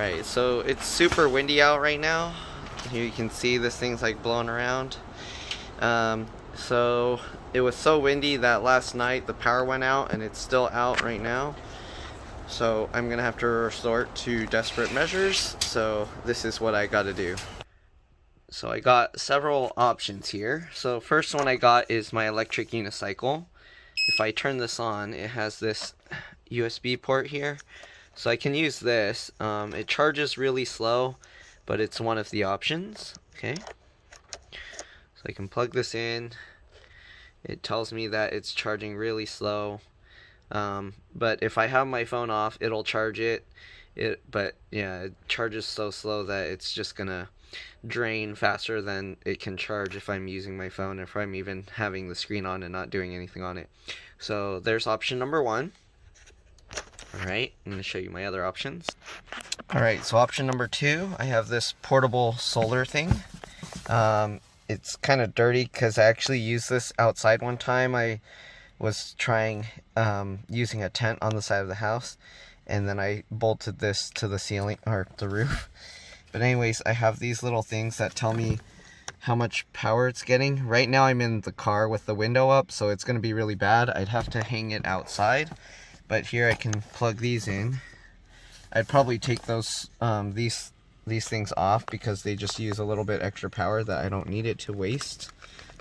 Alright, so it's super windy out right now. Here you can see this thing's like blowing around. So it was so windy that last night the power went out, and it's still out right now. So I'm gonna have to resort to desperate measures. So this is what I gotta do. So I got several options here. So first one I got is my electric unicycle. If I turn this on, it has this USB port here. So I can use this. It charges really slow, but it's one of the options. Okay. So I can plug this in. It tells me that it's charging really slow. But if I have my phone off, it'll charge it. But yeah, it charges so slow that it's just gonna drain faster than it can charge if I'm using my phone, if I'm even having the screen on and not doing anything on it. So there's option number one. Alright, I'm going to show you my other options. Alright, so option number two, I have this portable solar thing. It's kind of dirty because I actually used this outside one time. I was trying using a tent on the side of the house, and then I bolted this to the ceiling, or the roof. But anyways, I have these little things that tell me how much power it's getting. Right now I'm in the car with the window up, so it's going to be really bad. I'd have to hang it outside. But here I can plug these in. I'd probably take those these things off because they just use a little bit extra power that I don't need it to waste.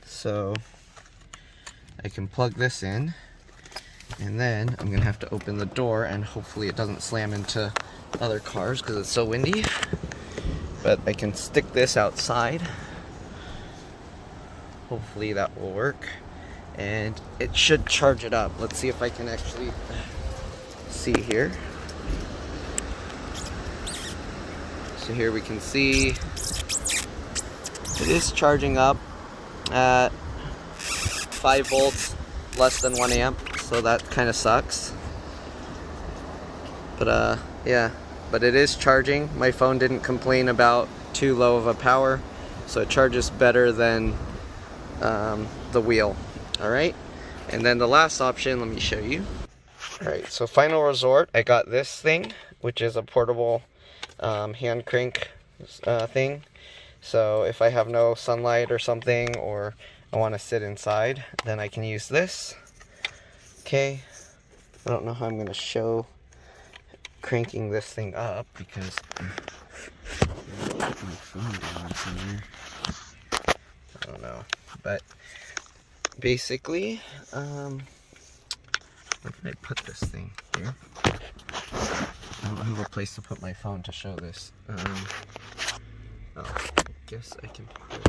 So I can plug this in, and then I'm gonna have to open the door, and hopefully it doesn't slam into other cars because it's so windy. But I can stick this outside. Hopefully that will work, and it should charge it up. Let's see if I can actually see here. So here we can see it is charging up at 5 volts, less than 1 amp, so that kind of sucks. But yeah, but it is charging. My phone didn't complain about too low of a power, so it charges better than the wheel. Alright, and then the last option, let me show you. Alright, so final resort, I got this thing, which is a portable hand crank thing. So if I have no sunlight or something, or I want to sit inside, then I can use this. Okay, I don't know how I'm going to show cranking this thing up because I don't know, but basically, where can I put this thing? Here? I don't have a place to put my phone to show this. Oh, I guess I can put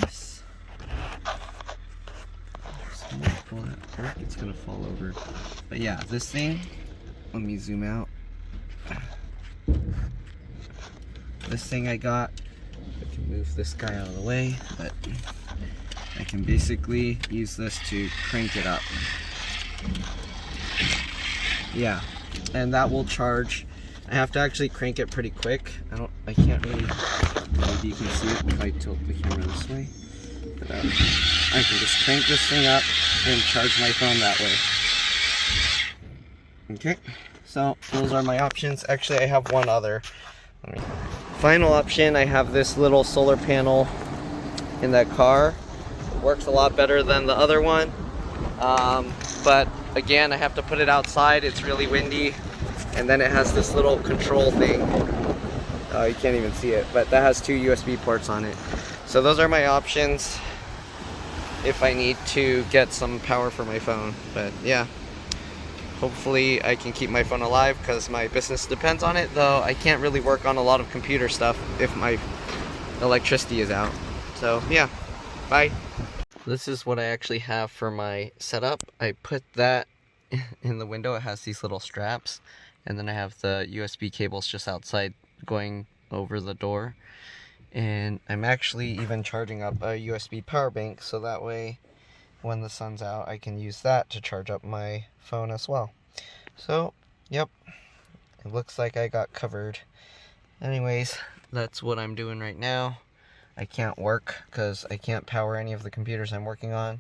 this. So I'm gonna pull that apart. It's gonna fall over. But yeah, this thing, let me zoom out. This thing I got, I can move this guy out of the way, but I can basically use this to crank it up. Yeah, and that will charge. I have to actually crank it pretty quick. I can't really, maybe you can see it if I tilt the camera this way. But I can just crank this thing up and charge my phone that way. Okay, so those are my options. Actually, I have one other. Final option, I have this little solar panel in that car. It works a lot better than the other one. But again, I have to put it outside. It's really windy. And then it has this little control thing. You can't even see it, but that has 2 USB ports on it. So those are my options if I need to get some power for my phone. But yeah, hopefully I can keep my phone alive because my business depends on it, though I can't really work on a lot of computer stuff if my electricity is out. So yeah, bye. This is what I actually have for my setup. I put that in the window. It has these little straps, and then I have the USB cables just outside going over the door. And I'm actually even charging up a USB power bank, so that way when the sun's out I can use that to charge up my phone as well. So yep, it looks like I got covered. Anyways, that's what I'm doing right now. I can't work because I can't power any of the computers I'm working on.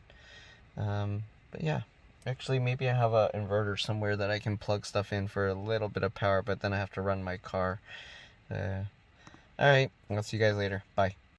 But yeah, Actually, maybe I have an inverter somewhere that I can plug stuff in for a little bit of power, but then I have to run my car. Alright, I'll see you guys later. Bye.